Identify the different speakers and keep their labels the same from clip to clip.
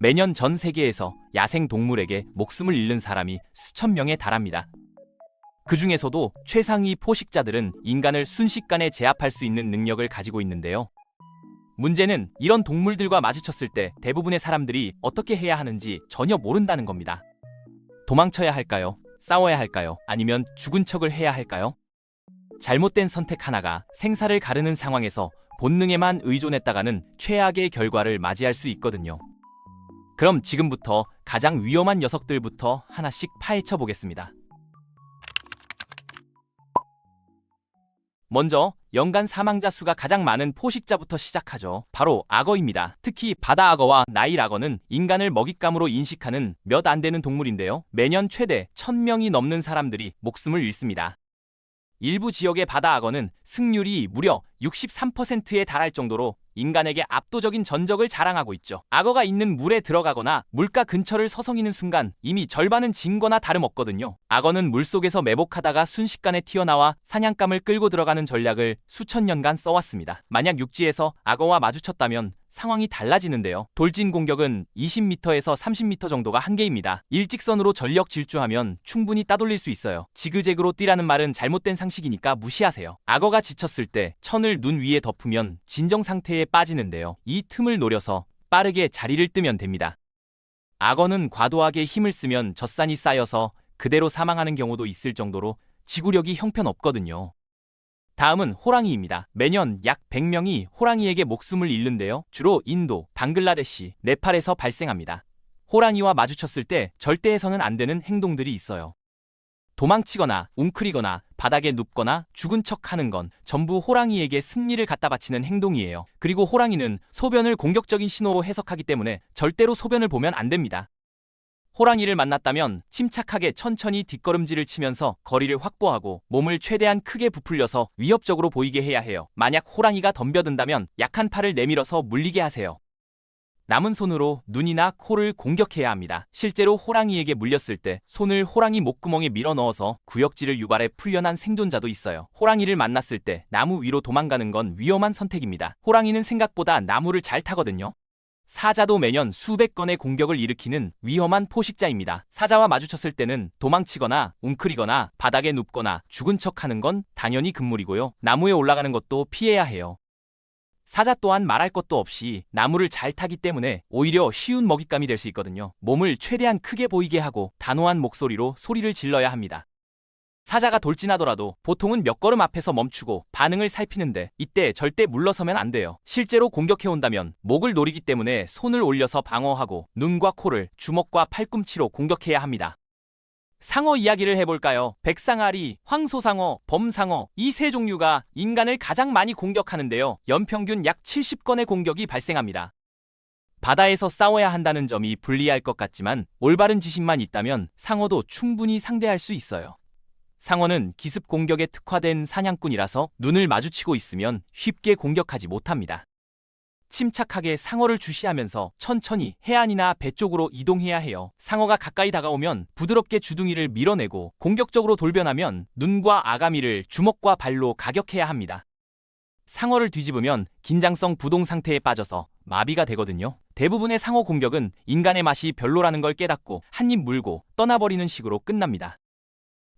Speaker 1: 매년 전 세계에서 야생 동물에게 목숨을 잃는 사람이 수천 명에 달합니다. 그 중에서도 최상위 포식자들은 인간을 순식간에 제압할 수 있는 능력을 가지고 있는데요. 문제는 이런 동물들과 마주쳤을 때 대부분의 사람들이 어떻게 해야 하는지 전혀 모른다는 겁니다. 도망쳐야 할까요? 싸워야 할까요? 아니면 죽은 척을 해야 할까요? 잘못된 선택 하나가 생사를 가르는 상황에서 본능에만 의존했다가는 최악의 결과를 맞이할 수 있거든요. 그럼 지금부터 가장 위험한 녀석들부터 하나씩 파헤쳐 보겠습니다. 먼저 연간 사망자 수가 가장 많은 포식자부터 시작하죠. 바로 악어입니다. 특히 바다 악어와 나일 악어는 인간을 먹잇감으로 인식하는 몇 안 되는 동물인데요. 매년 최대 1000명이 넘는 사람들이 목숨을 잃습니다. 일부 지역의 바다 악어는 승률이 무려 63%에 달할 정도로 인간에게 압도적인 전적을 자랑하고 있죠. 악어가 있는 물에 들어가거나 물가 근처를 서성이는 순간 이미 절반은 진 거나 다름없거든요. 악어는 물속에서 매복하다가 순식간에 튀어나와 사냥감을 끌고 들어가는 전략을 수천 년간 써왔습니다. 만약 육지에서 악어와 마주쳤다면 상황이 달라지는데요. 돌진 공격은 20m에서 30m 정도가 한계입니다. 일직선으로 전력 질주하면 충분히 따돌릴 수 있어요. 지그재그로 뛰라는 말은 잘못된 상식이니까 무시하세요. 악어가 지쳤을 때 천을 눈 위에 덮으면 진정 상태에 빠지는데요. 이 틈을 노려서 빠르게 자리를 뜨면 됩니다. 악어는 과도하게 힘을 쓰면 젖산이 쌓여서 그대로 사망하는 경우도 있을 정도로 지구력이 형편없거든요. 다음은 호랑이입니다. 매년 약 100명이 호랑이에게 목숨을 잃는데요. 주로 인도, 방글라데시, 네팔에서 발생합니다. 호랑이와 마주쳤을 때 절대 해서는 안 되는 행동들이 있어요. 도망치거나 웅크리거나 바닥에 눕거나 죽은 척하는 건 전부 호랑이에게 승리를 갖다 바치는 행동이에요. 그리고 호랑이는 소변을 공격적인 신호로 해석하기 때문에 절대로 소변을 보면 안 됩니다. 호랑이를 만났다면 침착하게 천천히 뒷걸음질을 치면서 거리를 확보하고 몸을 최대한 크게 부풀려서 위협적으로 보이게 해야 해요. 만약 호랑이가 덤벼든다면 약한 팔을 내밀어서 물리게 하세요. 남은 손으로 눈이나 코를 공격해야 합니다. 실제로 호랑이에게 물렸을 때 손을 호랑이 목구멍에 밀어 넣어서 구역질을 유발해 풀려난 생존자도 있어요. 호랑이를 만났을 때 나무 위로 도망가는 건 위험한 선택입니다. 호랑이는 생각보다 나무를 잘 타거든요. 사자도 매년 수백 건의 공격을 일으키는 위험한 포식자입니다. 사자와 마주쳤을 때는 도망치거나 웅크리거나 바닥에 눕거나 죽은 척하는 건 당연히 금물이고요. 나무에 올라가는 것도 피해야 해요. 사자 또한 말할 것도 없이 나무를 잘 타기 때문에 오히려 쉬운 먹잇감이 될 수 있거든요. 몸을 최대한 크게 보이게 하고 단호한 목소리로 소리를 질러야 합니다. 사자가 돌진하더라도 보통은 몇 걸음 앞에서 멈추고 반응을 살피는데 이때 절대 물러서면 안 돼요. 실제로 공격해온다면 목을 노리기 때문에 손을 올려서 방어하고 눈과 코를 주먹과 팔꿈치로 공격해야 합니다. 상어 이야기를 해볼까요? 백상아리, 황소상어, 범상어 이 세 종류가 인간을 가장 많이 공격하는데요. 연평균 약 70건의 공격이 발생합니다. 바다에서 싸워야 한다는 점이 불리할 것 같지만 올바른 지식만 있다면 상어도 충분히 상대할 수 있어요. 상어는 기습 공격에 특화된 사냥꾼이라서 눈을 마주치고 있으면 쉽게 공격하지 못합니다. 침착하게 상어를 주시하면서 천천히 해안이나 배 쪽으로 이동해야 해요. 상어가 가까이 다가오면 부드럽게 주둥이를 밀어내고 공격적으로 돌변하면 눈과 아가미를 주먹과 발로 가격해야 합니다. 상어를 뒤집으면 긴장성 부동 상태에 빠져서 마비가 되거든요. 대부분의 상어 공격은 인간의 맛이 별로라는 걸 깨닫고 한 입 물고 떠나버리는 식으로 끝납니다.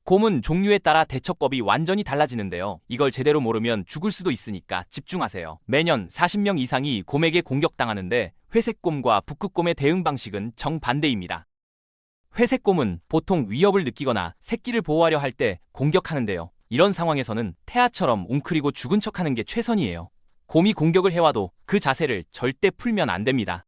Speaker 1: 곰은 종류에 따라 대처법이 완전히 달라지는데요. 이걸 제대로 모르면 죽을 수도 있으니까 집중하세요. 매년 40명 이상이 곰에게 공격당하는데 회색곰과 북극곰의 대응 방식은 정반대입니다. 회색곰은 보통 위협을 느끼거나 새끼를 보호하려 할 때 공격하는데요. 이런 상황에서는 태아처럼 웅크리고 죽은 척하는 게 최선이에요. 곰이 공격을 해와도 그 자세를 절대 풀면 안 됩니다.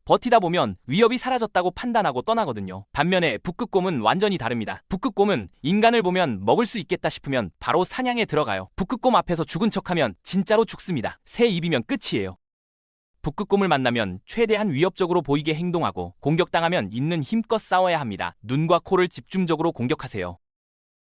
Speaker 1: 버티다 보면 위협이 사라졌다고 판단하고 떠나거든요. 반면에 북극곰은 완전히 다릅니다. 북극곰은 인간을 보면 먹을 수 있겠다 싶으면 바로 사냥에 들어가요. 북극곰 앞에서 죽은 척하면 진짜로 죽습니다. 새 입이면 끝이에요. 북극곰을 만나면 최대한 위협적으로 보이게 행동하고 공격당하면 있는 힘껏 싸워야 합니다. 눈과 코를 집중적으로 공격하세요.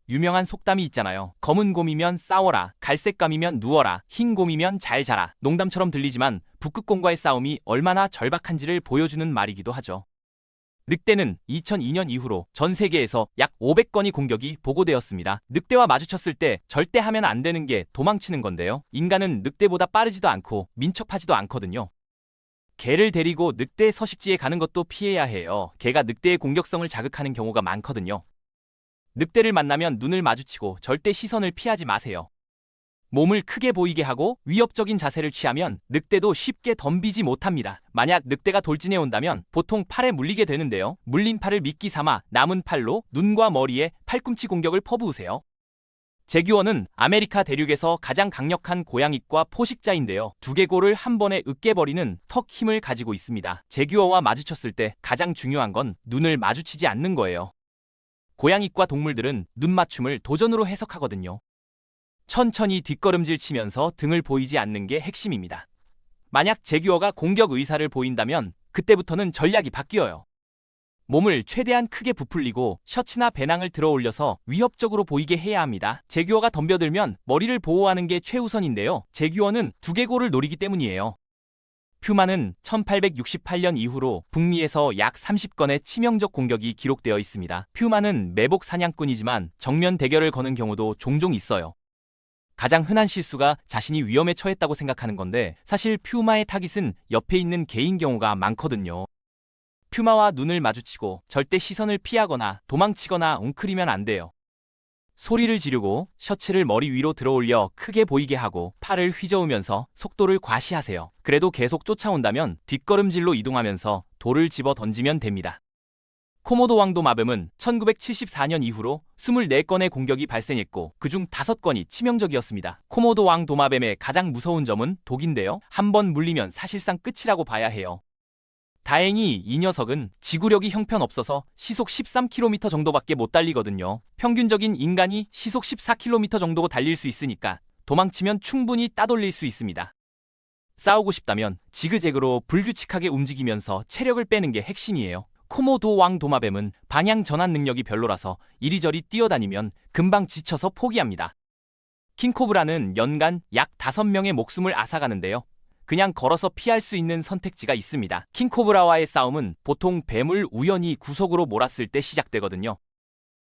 Speaker 1: 유명한 속담이 있잖아요. 검은 곰이면 싸워라, 갈색감이면 누워라, 흰 곰이면 잘 자라. 농담처럼 들리지만 북극곰과의 싸움이 얼마나 절박한지를 보여주는 말이기도 하죠. 늑대는 2002년 이후로 전 세계에서 약 500건의 공격이 보고되었습니다. 늑대와 마주쳤을 때 절대 하면 안 되는 게 도망치는 건데요. 인간은 늑대보다 빠르지도 않고 민첩하지도 않거든요. 개를 데리고 늑대 서식지에 가는 것도 피해야 해요. 개가 늑대의 공격성을 자극하는 경우가 많거든요. 늑대를 만나면 눈을 마주치고 절대 시선을 피하지 마세요. 몸을 크게 보이게 하고 위협적인 자세를 취하면 늑대도 쉽게 덤비지 못합니다. 만약 늑대가 돌진해 온다면 보통 팔에 물리게 되는데요. 물린 팔을 미끼 삼아 남은 팔로 눈과 머리에 팔꿈치 공격을 퍼부으세요. 제규어는 아메리카 대륙에서 가장 강력한 고양이과 포식자인데요. 두개골을 한 번에 으깨버리는 턱 힘을 가지고 있습니다. 제규어와 마주쳤을 때 가장 중요한 건 눈을 마주치지 않는 거예요. 고양이과 동물들은 눈 맞춤을 도전으로 해석하거든요. 천천히 뒷걸음질 치면서 등을 보이지 않는 게 핵심입니다. 만약 제규어가 공격 의사를 보인다면 그때부터는 전략이 바뀌어요. 몸을 최대한 크게 부풀리고 셔츠나 배낭을 들어 올려서 위협적으로 보이게 해야 합니다. 제규어가 덤벼들면 머리를 보호하는 게 최우선인데요. 제규어는 두개골을 노리기 때문이에요. 퓨마는 1868년 이후로 북미에서 약 30건의 치명적 공격이 기록되어 있습니다. 퓨마는 매복 사냥꾼이지만 정면 대결을 거는 경우도 종종 있어요. 가장 흔한 실수가 자신이 위험에 처했다고 생각하는 건데 사실 퓨마의 타깃은 옆에 있는 개인 경우가 많거든요. 퓨마와 눈을 마주치고 절대 시선을 피하거나 도망치거나 웅크리면 안 돼요. 소리를 지르고 셔츠를 머리 위로 들어올려 크게 보이게 하고 팔을 휘저으면서 속도를 과시하세요. 그래도 계속 쫓아온다면 뒷걸음질로 이동하면서 돌을 집어 던지면 됩니다. 코모도 왕도마뱀은 1974년 이후로 24건의 공격이 발생했고 그중 5건이 치명적이었습니다. 코모도 왕도마뱀의 가장 무서운 점은 독인데요. 한번 물리면 사실상 끝이라고 봐야 해요. 다행히 이 녀석은 지구력이 형편없어서 시속 13km 정도밖에 못 달리거든요. 평균적인 인간이 시속 14km 정도 달릴 수 있으니까 도망치면 충분히 따돌릴 수 있습니다. 싸우고 싶다면 지그재그로 불규칙하게 움직이면서 체력을 빼는 게 핵심이에요. 코모도 왕도마뱀은 방향 전환 능력이 별로라서 이리저리 뛰어다니면 금방 지쳐서 포기합니다. 킹코브라는 연간 약 5명의 목숨을 앗아가는데요. 그냥 걸어서 피할 수 있는 선택지가 있습니다. 킹코브라와의 싸움은 보통 뱀을 우연히 구석으로 몰았을 때 시작되거든요.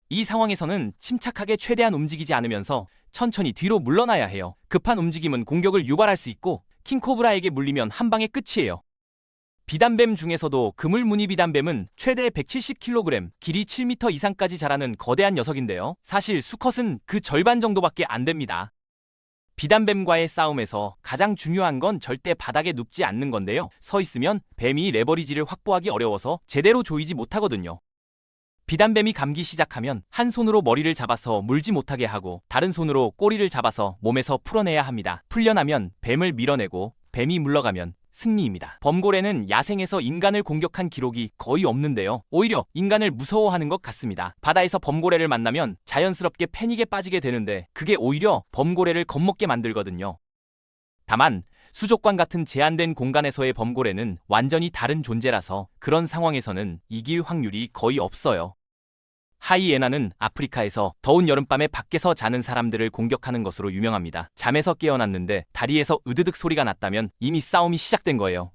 Speaker 1: 이 상황에서는 침착하게 최대한 움직이지 않으면서 천천히 뒤로 물러나야 해요. 급한 움직임은 공격을 유발할 수 있고 킹코브라에게 물리면 한 방에 끝이에요. 비단뱀 중에서도 그물무늬 비단뱀은 최대 170kg, 길이 7m 이상까지 자라는 거대한 녀석인데요. 사실 수컷은 그 절반 정도밖에 안 됩니다. 비단뱀과의 싸움에서 가장 중요한 건 절대 바닥에 눕지 않는 건데요. 서 있으면 뱀이 레버리지를 확보하기 어려워서 제대로 조이지 못하거든요. 비단뱀이 감기 시작하면 한 손으로 머리를 잡아서 물지 못하게 하고 다른 손으로 꼬리를 잡아서 몸에서 풀어내야 합니다. 풀려나면 뱀을 밀어내고 뱀이 물러가면 승리입니다. 범고래는 야생에서 인간을 공격한 기록이 거의 없는데요. 오히려 인간을 무서워하는 것 같습니다. 바다에서 범고래를 만나면 자연스럽게 패닉에 빠지게 되는데 그게 오히려 범고래를 겁먹게 만들거든요. 다만 수족관 같은 제한된 공간에서의 범고래는 완전히 다른 존재라서 그런 상황에서는 이길 확률이 거의 없어요. 하이에나는 아프리카에서 더운 여름밤에 밖에서 자는 사람들을 공격하는 것으로 유명합니다. 잠에서 깨어났는데 다리에서 으드득 소리가 났다면 이미 싸움이 시작된 거예요.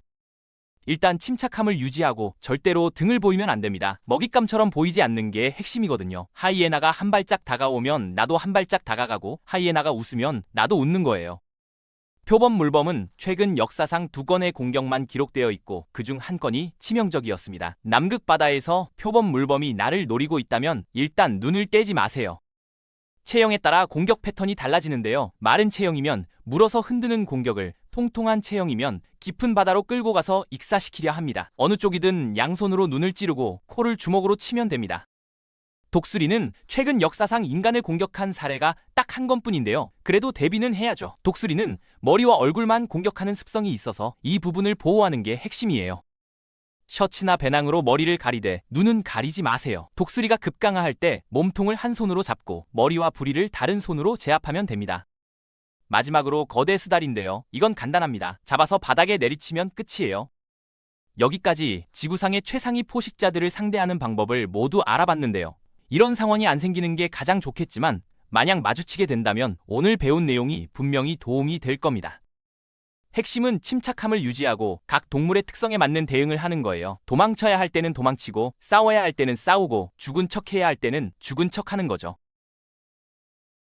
Speaker 1: 일단 침착함을 유지하고 절대로 등을 보이면 안 됩니다. 먹잇감처럼 보이지 않는 게 핵심이거든요. 하이에나가 한 발짝 다가오면 나도 한 발짝 다가가고 하이에나가 웃으면 나도 웃는 거예요. 표범 물범은 최근 역사상 2건의 공격만 기록되어 있고 그중 한 건이 치명적이었습니다. 남극 바다에서 표범 물범이 나를 노리고 있다면 일단 눈을 떼지 마세요. 체형에 따라 공격 패턴이 달라지는데요. 마른 체형이면 물어서 흔드는 공격을, 통통한 체형이면 깊은 바다로 끌고 가서 익사시키려 합니다. 어느 쪽이든 양손으로 눈을 찌르고 코를 주먹으로 치면 됩니다. 독수리는 최근 역사상 인간을 공격한 사례가 딱 한 건뿐인데요. 그래도 대비는 해야죠. 독수리는 머리와 얼굴만 공격하는 습성이 있어서 이 부분을 보호하는 게 핵심이에요. 셔츠나 배낭으로 머리를 가리되 눈은 가리지 마세요. 독수리가 급강하할 때 몸통을 한 손으로 잡고 머리와 부리를 다른 손으로 제압하면 됩니다. 마지막으로 거대 수달인데요. 이건 간단합니다. 잡아서 바닥에 내리치면 끝이에요. 여기까지 지구상의 최상위 포식자들을 상대하는 방법을 모두 알아봤는데요. 이런 상황이 안 생기는 게 가장 좋겠지만 만약 마주치게 된다면 오늘 배운 내용이 분명히 도움이 될 겁니다. 핵심은 침착함을 유지하고 각 동물의 특성에 맞는 대응을 하는 거예요. 도망쳐야 할 때는 도망치고 싸워야 할 때는 싸우고 죽은 척 해야 할 때는 죽은 척 하는 거죠.